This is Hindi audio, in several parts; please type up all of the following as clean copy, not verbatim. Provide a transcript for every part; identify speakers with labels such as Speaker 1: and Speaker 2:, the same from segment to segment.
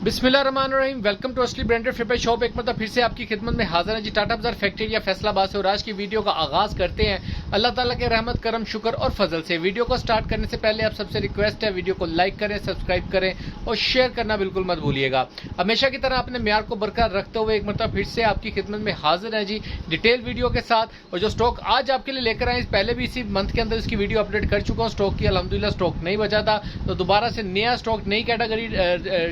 Speaker 1: बिस्मिल्लाहिर्रहमानिर्रहीम। वेलकम टू असली ब्रांडेड फ्लिप शॉप। एक मतलब फिर से आपकी खिदमत में हाजिर है जी। टाटा बाजार फैक्ट्री या फैसलाबाद से और आज की वीडियो का आगाज करते हैं अल्लाह ताला के रहमत करम शुक्र और फजल से। वीडियो को स्टार्ट करने से पहले आप सबसे रिक्वेस्ट है वीडियो को लाइक करें, सब्सक्राइब करें और शेयर करना बिल्कुल मत भूलिएगा। हमेशा की तरह अपने म्यार को बरकरार रखते हुए एक मतलब फिर से आपकी खिदमत में हाजिर है जी डिटेल वीडियो के साथ। और जो स्टॉक आज आपके लिए लेकर आए, पहले भी इसी मंथ के अंदर इसकी वीडियो अपडेट कर चुका हूँ। स्टॉक की अल्हम्दुलिल्लाह स्टॉक नहीं बचा था, तो दोबारा से नया स्टॉक नई कैटेगरी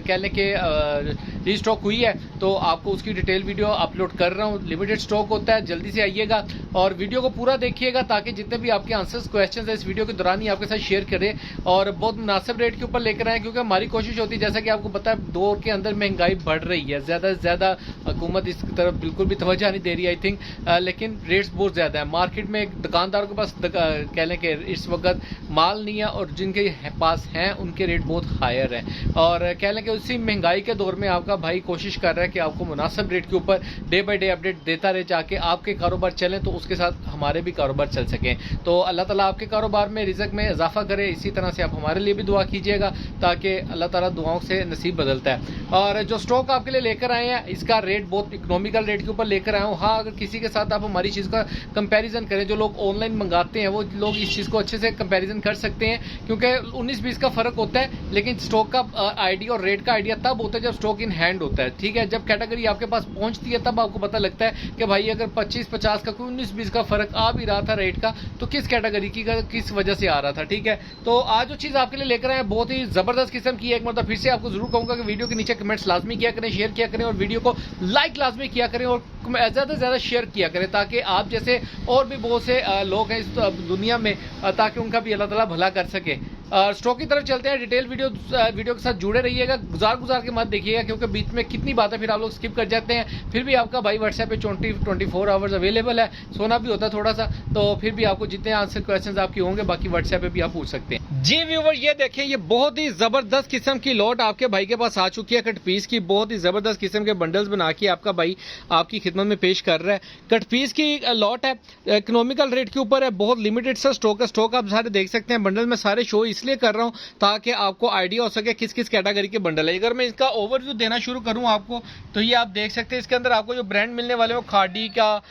Speaker 1: कहने के रीस्टॉक हुई है, तो आपको उसकी डिटेल वीडियो अपलोड कर रहा हूँ। लिमिटेड स्टॉक होता है, जल्दी से आइएगा और वीडियो को पूरा देखिएगा ताकि जितने भी आपके आंसर्स क्वेश्चंस है इस वीडियो के दौरान ही आपके साथ शेयर करें और बहुत मुनासिब रेट के ऊपर लेकर आए। क्योंकि हमारी कोशिश होती है, जैसा कि आपको पता है दौर के अंदर महंगाई बढ़ रही है, ज़्यादा से ज़्यादा हुकूमत इस तरफ बिल्कुल भी तवज्जो नहीं दे रही आई थिंक, लेकिन रेट्स बहुत ज़्यादा है मार्केट में। दुकानदारों के पास कह लें कि इस वक्त माल नहीं है और जिनके पास हैं उनके रेट बहुत हायर हैं। और कह लें कि उसी महंगाई के दौर में आपका भाई कोशिश कर रहा है कि आपको मुनासिब रेट के ऊपर डे बाय डे अपडेट देता रहे, जाके आपके कारोबार चलें तो उसके साथ हमारे भी कारोबार चल सकें। तो अल्लाह ताला आपके कारोबार में रिज़्क में इजाफा करे। इसी तरह से आप हमारे लिए भी दुआ कीजिएगा ताकि अल्लाह ताला दुआओं से नसीब बदलता है। और जो स्टॉक आपके लिए लेकर आए हैं इसका रेट बहुत इकोनॉमिकल रेट के ऊपर लेकर आया हूँ। हाँ, अगर किसी के साथ आप हमारी चीज़ का कंपैरिजन करें, जो लोग ऑनलाइन मंगाते हैं वो लोग इस चीज़ को अच्छे से कंपैरिजन कर सकते हैं, क्योंकि 19-20 का फ़र्क होता है, लेकिन स्टॉक का आइडिया और रेट का आइडिया तब होता है जब स्टॉक इन हैंड होता है। ठीक है, जब कैटेगरी आपके पास पहुंचती है तब आपको पता लगता है कि भाई अगर 25-50 का कोई 19-20 का फ़र्क आ भी रहा था रेट का, तो किस कैटेगरी की किस वजह से आ रहा था। ठीक है, तो आज जो चीज़ आपके लिए लेकर आए बहुत ही ज़बरदस्त किस्म की है। एक मतलब फिर से आपको जरूर कहूँगा कि वीडियो के नीचे कमेंट्स लाजमी किया करें, शेयर किया करें और वीडियो को लाइक लाजमी किया करें और ज़्यादा से ज़्यादा शेयर किया करें ताकि आप जैसे और भी बहुत से लोग हैं इस दुनिया में, ताकि उनका भी अल्लाह ताला भला कर सके। स्टॉक की तरफ चलते हैं। डिटेल वीडियो के साथ जुड़े रहिएगा, गुजार के मत देखिएगा, क्योंकि बीच में कितनी बातें फिर आप लोग स्किप कर जाते हैं। फिर भी आपका भाई व्हाट्सएप पे 24 आवर्स अवेलेबल है, सोना भी होता है थोड़ा सा, तो फिर भी आपको जितने आंसर क्वेश्चंस आपके होंगे बाकी व्हाट्सएप पे भी आप पूछ सकते हैं। जी व्यूवर, ये देखें, ये बहुत ही जबरदस्त किस्म की लॉट आपके भाई के पास आ चुकी है कट पीस की। बहुत ही जबरदस्त किस्म के बंडल्स बना के आपका भाई आपकी खिदमत में पेश कर रहा है। कट पीस की लॉट है, इकोनॉमिकल रेट के ऊपर है, बहुत लिमिटेड सा स्टॉक है। स्टॉक आप सारे देख सकते हैं। बंडल में सारे शो इसलिए कर रहा हूँ ताकि आपको आइडिया हो सके किस किस कैटेगरी के बंडल है। अगर मैं इसका ओवरव्यू देना शुरू करूं आपको, तो ये आप देख सकते हैं इसके अंदर आपको जो ब्रांड मिलने वाले हो खाड़ी का,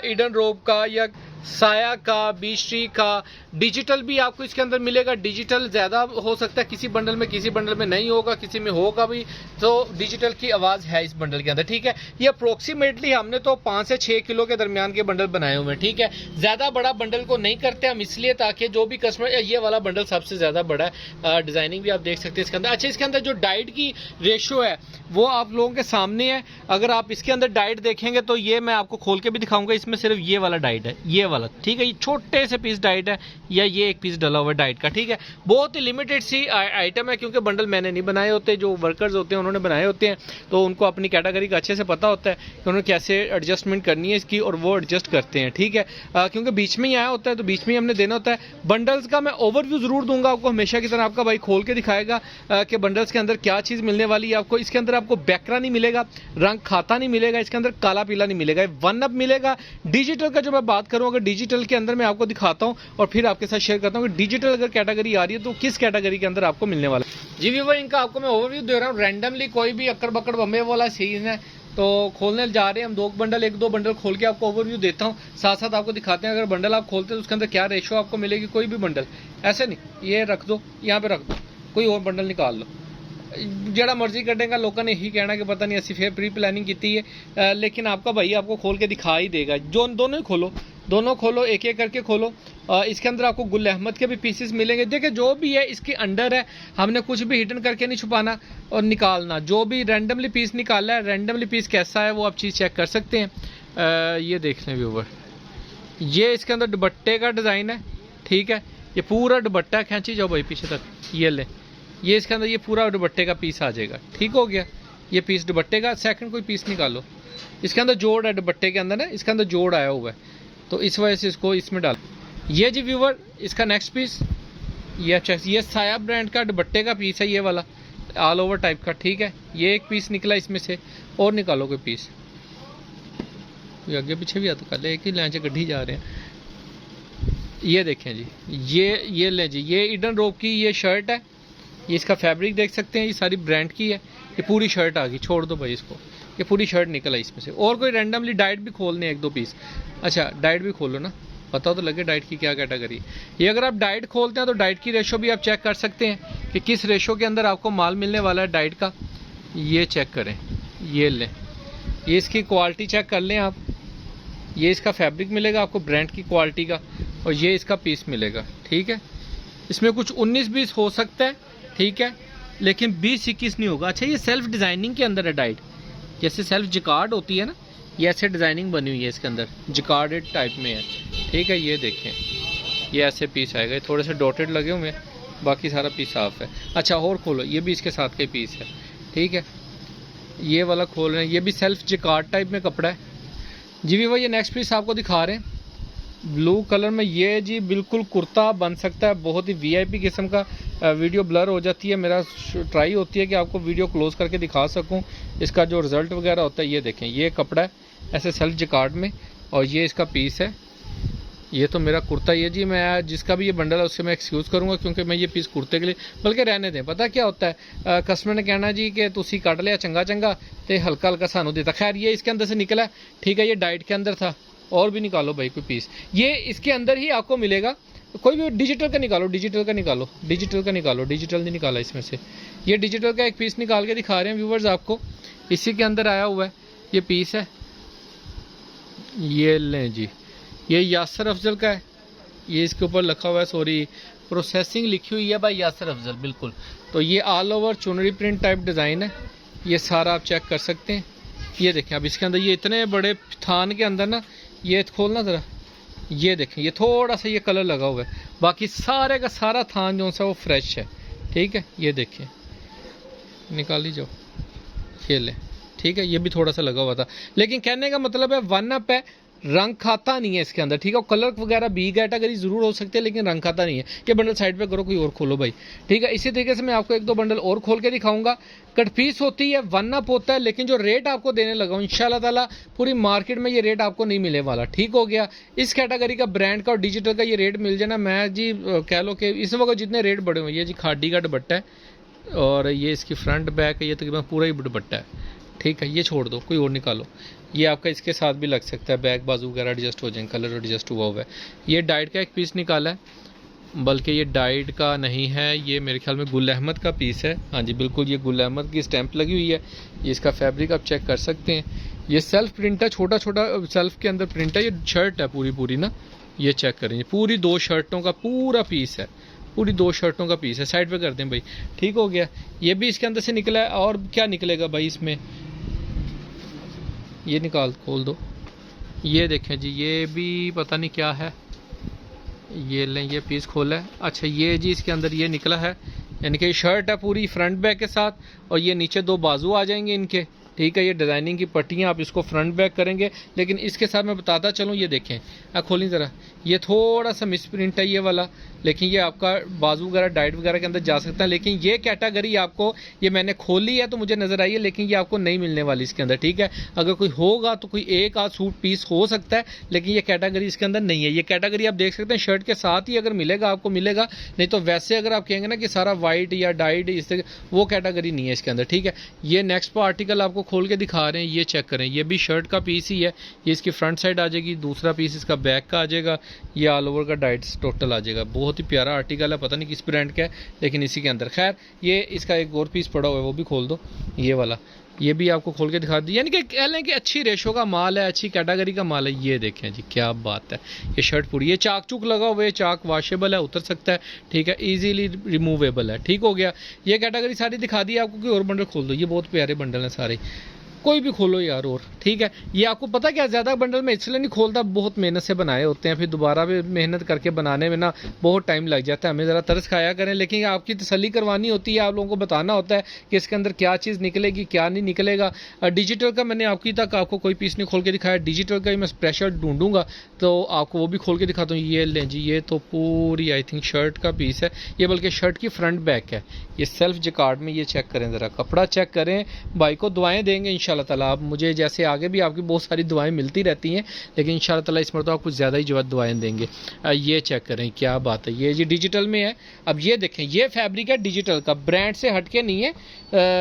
Speaker 1: ईडन रोब का या साया का, बीश्री का, डिजिटल भी आपको इसके अंदर मिलेगा। डिजिटल ज़्यादा हो सकता है किसी बंडल में नहीं होगा, किसी में होगा भी, तो डिजिटल की आवाज़ है इस बंडल के अंदर। ठीक है, ये अप्रोक्सीमेटली हमने तो 5 से 6 किलो के दरमियान के बंडल बनाए हुए हैं। ठीक है, ज़्यादा बड़ा बंडल को नहीं करते हम इसलिए ताकि जो भी कस्टमर, ये वाला बंडल सबसे ज़्यादा बड़ा है, डिज़ाइनिंग भी आप देख सकते हैं इसके अंदर। अच्छा, इसके अंदर जो डाइट की रेशो है वो आप लोगों के सामने है। अगर आप इसके अंदर डाइट देखेंगे तो ये मैं आपको खोल के भी दिखाऊंगा, इसमें सिर्फ ये वाला डाइट है, ये वाला। ठीक है, ये छोटे से पीस डाइट है या ये एक पीस डला हुआ डाइट का। ठीक है, बहुत ही लिमिटेड सी आइटम है, क्योंकि बंडल मैंने नहीं बनाए होते, जो वर्कर्स होते हैं उन्होंने बनाए होते हैं, तो उनको अपनी कैटेगरी का अच्छे से पता होता है कि उन्होंने कैसे एडजस्टमेंट करनी है इसकी, और वो एडजस्ट करते हैं। ठीक है, क्योंकि बीच में ही आया होता है तो बीच में ही हमने देना होता है। बंडल्स का मैं ओवरव्यू जरूर दूंगा आपको, हमेशा की तरह आपका भाई खोल के दिखाएगा कि बंडल्स के अंदर क्या चीज़ मिलने वाली है आपको। इसके अंदर आपको बैकरा नहीं मिलेगा, रंग खाता नहीं मिलेगा, इसके अंदर काला पीला नहीं मिलेगा, वन अप मिलेगा। डिजिटल का जो मैं बात करूँ, अगर डिजिटल के अंदर मैं आपको दिखाता हूं और फिर आपके साथ शेयर करता हूं कि डिजिटल अगर कैटेगरी आ रही है तो किस कैटेगरी के अंदर आपको मिलने वाला है। जी व्यूअर, इनका आपको मैं ओवरव्यू दे रहा हूं। रैंडमली कोई भी अक्कड़ बक्कड़ बम्बे वाला सीन है तो खोलने जा रहे हैं हम। एक दो बंडल खोल के आपको ओवरव्यू देता हूं, साथ साथ आपको दिखाते हैं अगर बंडल आप खोलते हैं तो उसके अंदर क्या रेशो आपको मिलेगी। कोई भी बंडल ऐसे नहीं, ये रख दो, यहाँ पे रख दो, कोई और बंडल निकाल लो, जड़ा मर्जी करेगा। लोगों ने यही कहना कि पता नहीं असि फिर प्री प्लानिंग की है, लेकिन आपका भाई आपको खोल के दिखा ही देगा। जो दोनों ही खोलो, दोनों खोलो, एक एक करके खोलो। इसके अंदर आपको गुल अहमद के भी पीसेस मिलेंगे। देखिए, जो भी है इसके अंडर है, हमने कुछ भी हिडन करके नहीं छुपाना और निकालना। जो भी रैंडमली पीस निकाला है, रैंडमली पीस कैसा है वो आप चीज़ चेक कर सकते हैं। ये देख लें व्यूवर, ये इसके अंदर दुपट्टे का डिज़ाइन है। ठीक है, ये पूरा दुपट्टा, खींची जाओ भाई पीछे तक, ये ले, ये इसके अंदर ये पूरा दुपट्टे का पीस आ जाएगा। ठीक हो गया, ये पीस दुपट्टे का। सेकंड कोई पीस निकालो, इसके अंदर जोड़ है दुपट्टे के अंदर ना, इसके अंदर जोड़ आया हुआ है, तो इस वजह से इसको इसमें डाल। ये जी व्यूवर, इसका नेक्स्ट पीस ये साया ब्रांड का दुपट्टे का पीस है, ये वाला ऑल ओवर टाइप का। ठीक है, ये एक पीस निकला इसमें से, और निकालो कोई पीस, आगे पीछे भी आता, कल एक ही लाइन से गड्ढी जा रहे हैं। ये देखें जी, ये लें जी, ये ईडन रोब की ये शर्ट है, ये इसका फैब्रिक देख सकते हैं, ये सारी ब्रांड की है। ये पूरी शर्ट आ गई, छोड़ दो भाई इसको, ये पूरी शर्ट निकल आई इसमें से। और कोई रैंडमली डाइट भी खोलने एक दो पीस, अच्छा डाइट भी खोलो ना, पता तो लगे डाइट की क्या कैटेगरी। ये अगर आप डाइट खोलते हैं तो डाइट की रेशो भी आप चेक कर सकते हैं कि किस रेशो के अंदर आपको माल मिलने वाला है डाइट का, ये चेक करें, ये लें, ये इसकी क्वालिटी चेक कर लें आप, ये इसका फैब्रिक मिलेगा आपको ब्रांड की क्वालिटी का, और ये इसका पीस मिलेगा, ठीक है। इसमें कुछ 19-20 हो सकता है, ठीक है, लेकिन 20-21 नहीं होगा। अच्छा ये सेल्फ डिज़ाइनिंग के अंदर है डाइट, जैसे सेल्फ जिकार्ड होती है ना, ये ऐसे डिज़ाइनिंग बनी हुई है इसके अंदर, जिकार्डेड टाइप में है, ठीक है। ये देखें, ये ऐसे पीस आएगा, ये थोड़े से डॉटेड लगे हुए हैं, बाकी सारा पीस साफ है। अच्छा और खोलो, ये भी इसके साथ का पीस है, ठीक है। ये वाला खोल रहे हैं, ये भी सेल्फ जिकार्ड टाइप में कपड़ा है जी। भी भाई ये नेक्स्ट पीस आपको दिखा रहे हैं ब्लू कलर में, ये जी बिल्कुल कुर्ता बन सकता है, बहुत ही वीआईपी किस्म का। वीडियो ब्लर हो जाती है, मेरा ट्राई होती है कि आपको वीडियो क्लोज करके दिखा सकूं इसका जो रिज़ल्ट वगैरह होता है। ये देखें, ये कपड़ा है ऐसे सेल्फ जिकार्ड में, और ये इसका पीस है। ये तो मेरा कुर्ता ही है जी, मैं जिसका भी ये बंडल है उससे मैं एक्सक्यूज़ करूंगा, क्योंकि मैं ये पीस कुर्ते के लिए, बल्कि रहने दें। पता क्या होता है, कस्टमर ने कहना जी कि तुसी कट लिया चंगा चंगा तो हल्का हल्का सानू देता। खैर ये इसके अंदर से निकला है, ठीक है, ये डाइट के अंदर था। और भी निकालो भाई कोई पीस, ये इसके अंदर ही आपको मिलेगा। कोई भी डिजिटल का निकालो, डिजिटल का निकालो, डिजिटल का निकालो, डिजिटल नहीं निकाला इसमें से। ये डिजिटल का एक पीस निकाल के दिखा रहे हैं व्यूवर्स आपको, इसी के अंदर आया हुआ है ये पीस है। ये लें जी, ये यासर अफजल का है, ये इसके ऊपर लिखा हुआ है, सॉरी प्रोसेसिंग लिखी हुई है भाई यासर अफजल, बिल्कुल। तो ये ऑल ओवर चुनरी प्रिंट टाइप डिज़ाइन है, ये सारा आप चेक कर सकते हैं। ये देखें, अब इसके अंदर ये इतने बड़े थान के अंदर ना, ये खोलना ज़रा, ये देखें, ये थोड़ा सा ये कलर लगा हुआ है, बाकी सारे का सारा थान जो सा वो फ्रेश है, ठीक है। ये देखें, निकाल ली जाओ, ये लें, ठीक है। ये भी थोड़ा सा लगा हुआ था, लेकिन कहने का मतलब है वन अप है, रंग खाता नहीं है इसके अंदर, ठीक है। कलर वगैरह बी कैटेगरी जरूर हो सकते हैं, लेकिन रंग खाता नहीं है। ये बंडल साइड पे करो, कोई और खोलो भाई, ठीक है। इसी तरीके से मैं आपको एक दो बंडल और खोल के दिखाऊंगा। कट पीस होती है, वन अप होता है, लेकिन जो रेट आपको देने लगा हूं इंशाल्लाह ताला पूरी मार्केट में ये रेट आपको नहीं मिलने वाला, ठीक हो गया। इस कैटेगरी का ब्रांड का और डिजिटल का ये रेट मिल जाए ना, मैं जी कह लो कि इस वक्त जितने रेट बढ़े हुए, ये जी खाडी का दुपट्टा है, और ये इसकी फ्रंट बैक है, ये तकरीबन पूरा ही दुपट्टा है, ठीक है। ये छोड़ दो, कोई और निकालो। ये आपका इसके साथ भी लग सकता है, बैक बाजू वगैरह एडजस्ट हो जाएंगे, कलर एडजस्ट हुआ हुआ है। ये डाइट का एक पीस निकाला है, बल्कि ये डाइट का नहीं है, ये मेरे ख्याल में गुल अहमद का पीस है। हाँ जी बिल्कुल, ये गुल अहमद की स्टैंप लगी हुई है। ये इसका फैब्रिक आप चेक कर सकते हैं, ये सेल्फ प्रिंट है, छोटा छोटा सेल्फ के अंदर प्रिंट है। ये शर्ट है पूरी पूरी ना, ये चेक करें, पूरी 2 शर्टों का पूरा पीस है, पूरी 2 शर्टों का पीस है। साइड पे कर दें भाई, ठीक हो गया। ये भी इसके अंदर से निकला है, और क्या निकलेगा भाई इसमें, ये निकाल खोल दो। ये देखें जी, ये भी पता नहीं क्या है, ये लें, ये पीस खोला है। अच्छा ये जी इसके अंदर ये निकला है, यानी कि शर्ट है पूरी फ्रंट बैक के साथ, और ये नीचे 2 बाजू आ जाएंगे इनके, ठीक है। ये डिज़ाइनिंग की पट्टियाँ, आप इसको फ्रंट बैक करेंगे, लेकिन इसके साथ मैं बताता चलूँ, ये देखें, खोलें ज़रा, ये थोड़ा सा मिस प्रिंट है ये वाला, लेकिन ये आपका बाजू वगैरह डाइट वगैरह के अंदर जा सकता है। लेकिन ये कैटेगरी आपको, ये मैंने खोली है तो मुझे नज़र आई है, लेकिन ये आपको नहीं मिलने वाली इसके अंदर, ठीक है। अगर कोई होगा तो कोई एक आध सूट पीस हो सकता है, लेकिन ये कैटेगरी इसके अंदर नहीं है। ये कैटेगरी आप देख सकते हैं, शर्ट के साथ ही अगर मिलेगा आपको मिलेगा, नहीं तो वैसे अगर आप कहेंगे ना कि सारा वाइट या डाइट इस तरह, वो कैटेगरी नहीं है इसके अंदर, ठीक है। ये नेक्स्ट आर्टिकल आपको खोल के दिखा रहे हैं, ये चेक करें, ये भी शर्ट का पीस ही है। ये इसकी फ्रंट साइड आ जाएगी, दूसरा पीस इसका बैक का आ जाएगा, ये ऑल ओवर का डाइट्स टोटल आ जाएगा। बहुत ही प्यारा आर्टिकल है, पता नहीं किस ब्रांड का है, लेकिन इसी के अंदर। खैर ये इसका एक और पीस पड़ा हुआ है, वो भी खोल दो, ये वाला, ये भी आपको खोल के दिखा दी। यानी कि कह लें कि अच्छी रेशो का माल है, अच्छी कैटेगरी का माल है। ये देखें जी क्या बात है, ये शर्ट पूरी, ये चाक चूक लगा हुआ है, चाक वॉशेबल है, उतर सकता है, ठीक है, इजीली रिमूवेबल है, ठीक हो गया। ये कैटेगरी सारी दिखा दी आपको। कोई और बंडल खोल दो, ये बहुत प्यारे बंडल हैं सारे, कोई भी खोलो यार और, ठीक है। ये आपको पता क्या, ज़्यादा बंडल में इसलिए नहीं खोलता, बहुत मेहनत से बनाए होते हैं, फिर दोबारा भी मेहनत करके बनाने में ना बहुत टाइम लग जाता है। हमें ज़रा तरस खाया करें, लेकिन आपकी तसल्ली करवानी होती है, आप लोगों को बताना होता है कि इसके अंदर क्या चीज़ निकलेगी क्या नहीं निकलेगा। डिजिटल का मैंने आपकी तक आपको कोई पीस नहीं खोल के दिखाया, डिजिटल का ही मैं स्पेशल ढूंढूंगा तो आपको वो भी खोल के दिखाता हूँ। ये लें जी, ये तो पूरी आई थिंक शर्ट का पीस है, ये बल्कि शर्ट की फ्रंट बैक है। ये सेल्फ जिकार्ड में, ये चेक करें ज़रा, कपड़ा चेक करें, भाई को दुआएं देंगे इंशाल्लाह ताला। आप मुझे जैसे आगे भी आपकी बहुत सारी दुआएं मिलती रहती हैं, लेकिन इंशाल्लाह ताला इस मरतबा कुछ ज़्यादा ही जो है दुआएं देंगे। ये चेक करें क्या बात है, ये जी डिजिटल में है। अब ये देखें, ये फैब्रिक है डिजिटल का, ब्रांड से हटके नहीं है।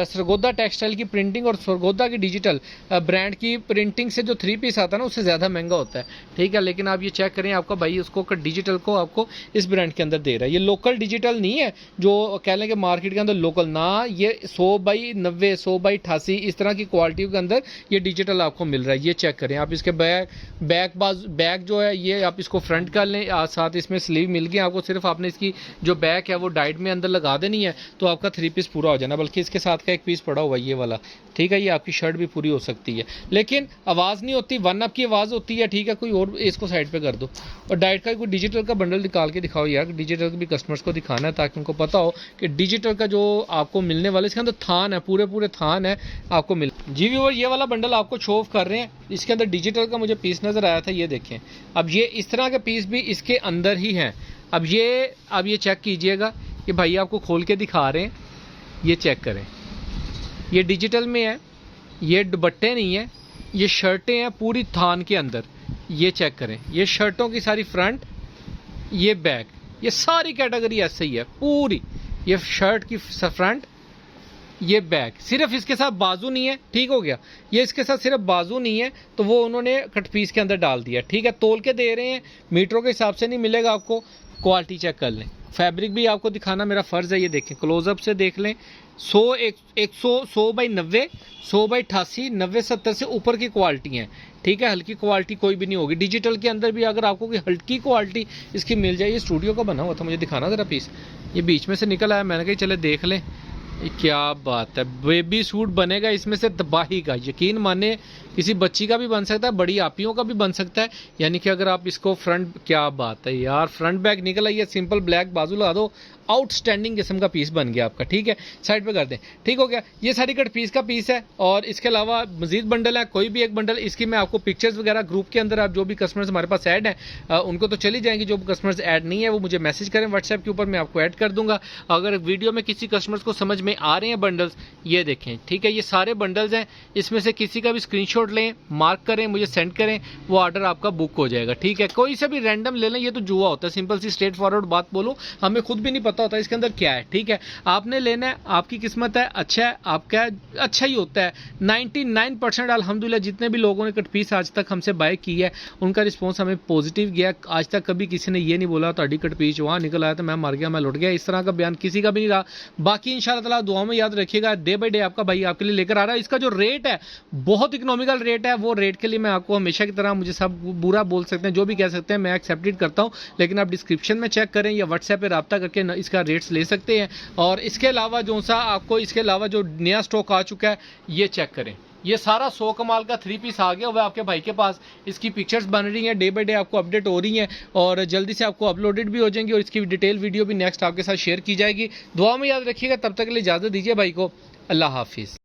Speaker 1: सरगोदा टेक्सटाइल की प्रिंटिंग और सरगोदा की डिजिटल ब्रांड की प्रिंटिंग से जो 3 पीस आता है ना, उससे ज़्यादा महंगा होता है, ठीक है। लेकिन आप ये चेक करें, आपका भाई उसको डिजिटल को आपको इस ब्रांड के अंदर दे रहा है। ये लोकल डिजिटल नहीं है जो कह लें कि मार्केट के अंदर लोकल ना, ये 100x90, 100x88 इस तरह की क्वालिटी के अंदर ये डिजिटल आपको मिल रहा है। ये चेक करें आप, इसके बैक जो है ये आप इसको फ्रंट कर लें, साथ इसमें स्लीव मिल गई आपको। सिर्फ आपने इसकी जो बैक है वो डाइट में अंदर लगा देनी है, तो आपका 3 पीस पूरा हो जाना। बल्कि इसके साथ का 1 पीस पड़ा हुआ ये वाला, ठीक है। ये आपकी शर्ट भी पूरी हो सकती है, लेकिन आवाज़ नहीं होती, 1 अप की आवाज़ होती है, ठीक है। कोई और इसको साइड पे कर दो और डाइट का कोई डिजिटल का बंडल निकाल के दिखाओ यार। डिजिटल भी कस्टमर्स को दिखाना है ताकि उनको पता हो कि डिजिटल का जो आपको मिलने वाला, इसके अंदर थान है, पूरे थान है आपको मिल। जी व्यूअर, ये वाला बंडल आपको शो ऑफ कर रहे हैं, इसके अंदर डिजिटल का मुझे पीस नज़र आया था, ये देखें। अब ये इस तरह के पीस भी इसके अंदर ही हैं। अब ये चेक कीजिएगा कि भाई आपको खोल के दिखा रहे हैं, ये चेक करें। ये डिजिटल में है, ये दुपट्टे नहीं है, ये शर्टें हैं पूरी थान के अंदर। ये चेक करें, ये शर्टों की सारी फ्रंट, ये बैक, ये सारी कैटेगरी ऐसे ही है पूरी। ये शर्ट की फ्रंट, ये बैक, सिर्फ इसके साथ बाजू नहीं है, ठीक हो गया। ये इसके साथ सिर्फ बाजू नहीं है, तो वो उन्होंने कट पीस के अंदर डाल दिया, ठीक है। तोल के दे रहे हैं, मीटरों के हिसाब से नहीं मिलेगा आपको। क्वालिटी चेक कर लें, फैब्रिक भी आपको दिखाना मेरा फ़र्ज़ है। ये देखें, क्लोजअप से देख लें। 100x90, 100x88, 90-70 से ऊपर की क्वालिटी हैं, ठीक है। हल्की क्वालिटी कोई भी नहीं होगी। डिजिटल के अंदर भी अगर आपको कोई हल्की क्वालिटी इसकी मिल जाए। ये स्टूडियो का बना हुआ था, मुझे दिखाना ज़रा पीस। ये बीच में से निकल आया, मैंने कहा चले देख लें। क्या बात है, बेबी सूट बनेगा इसमें से तबाही का, यकीन माने। किसी बच्ची का भी बन सकता है, बड़ी आपियों का भी बन सकता है। यानी कि अगर आप इसको फ्रंट, क्या बात है यार, फ्रंट बैक निकल आई है, सिंपल ब्लैक बाजू लगा दो, आउटस्टैंडिंग किस्म का पीस बन गया आपका, ठीक है। साइड पे कर दें, ठीक हो गया। ये सारी कट पीस का पीस है, और इसके अलावा मजीद बंडल है, कोई भी एक बंडल। इसकी मैं आपको पिक्चर्स वगैरह ग्रुप के अंदर, आप जो भी कस्टमर्स हमारे पास ऐड हैं उनको तो चली जाएंगी, जो कस्टमर्स ऐड नहीं है वो मुझे मैसेज करें व्हाट्सएप के ऊपर, मैं आपको ऐड कर दूंगा। अगर वीडियो में किसी कस्टमर्स को समझ में आ रहे हैं बंडल्स, ये देखें, ठीक है। ये सारे बंडल्स हैं, इसमें से किसी का भी स्क्रीनशॉट लें, मार्क करें, मुझे सेंड करें, वो ऑर्डर आपका बुक हो जाएगा, ठीक है। कोई से भी रैंडम ले लें, ये तो जुआ होता है। सिंपल सी स्ट्रेट फॉरवर्ड बात बोलो, हमें खुद भी नहीं पता होता इसके अंदर क्या है, ठीक है। आपने लेना है, आपकी किस्मत है, अच्छा है, आपका अच्छा ही होता है। 99% अल्हम्दुलिल्लाह जितने भी लोगों ने कट पीस आज तक हमसे बाय की है, उनका रिस्पॉन्स हमें पॉजिटिव गया। आज तक कभी किसी ने ये नहीं बोला ताड़ी कट पीस वहाँ निकल आया था, मैं मर गया, मैं लुट गया, इस तरह का बयान किसी का भी नहीं रहा। बाकी इंशाल्लाह ताला दुआ में याद रखिएगा, डे बाय डे आपका भाई आपके लिए लेकर आ रहा है। इसका जो रेट है बहुत इकोनॉमिकल रेट है, वो रेट के लिए मैं आपको हमेशा की तरह, मुझे सब बुरा बोल सकते हैं, जो भी कह सकते हैं, मैं एक्सेप्टेड करता हूँ, लेकिन आप डिस्क्रिप्शन में चेक करें या व्हाट्सएप पे रब्ता करके इसका रेट्स ले सकते हैं। और इसके अलावा जो सा आपको, इसके अलावा जो नया स्टॉक आ चुका है, ये चेक करें। ये सारा 100 कमाल का 3 पीस आ गया हुआ है आपके भाई के पास। इसकी पिक्चर्स बन रही हैं, डे बाय डे आपको अपडेट हो रही हैं, और जल्दी से आपको अपलोडेड भी हो जाएंगी, और इसकी डिटेल वीडियो भी नेक्स्ट आपके साथ शेयर की जाएगी। दुआ में याद रखिएगा, तब तक के लिए इजाज़त दीजिए भाई को। अल्लाह हाफिज़।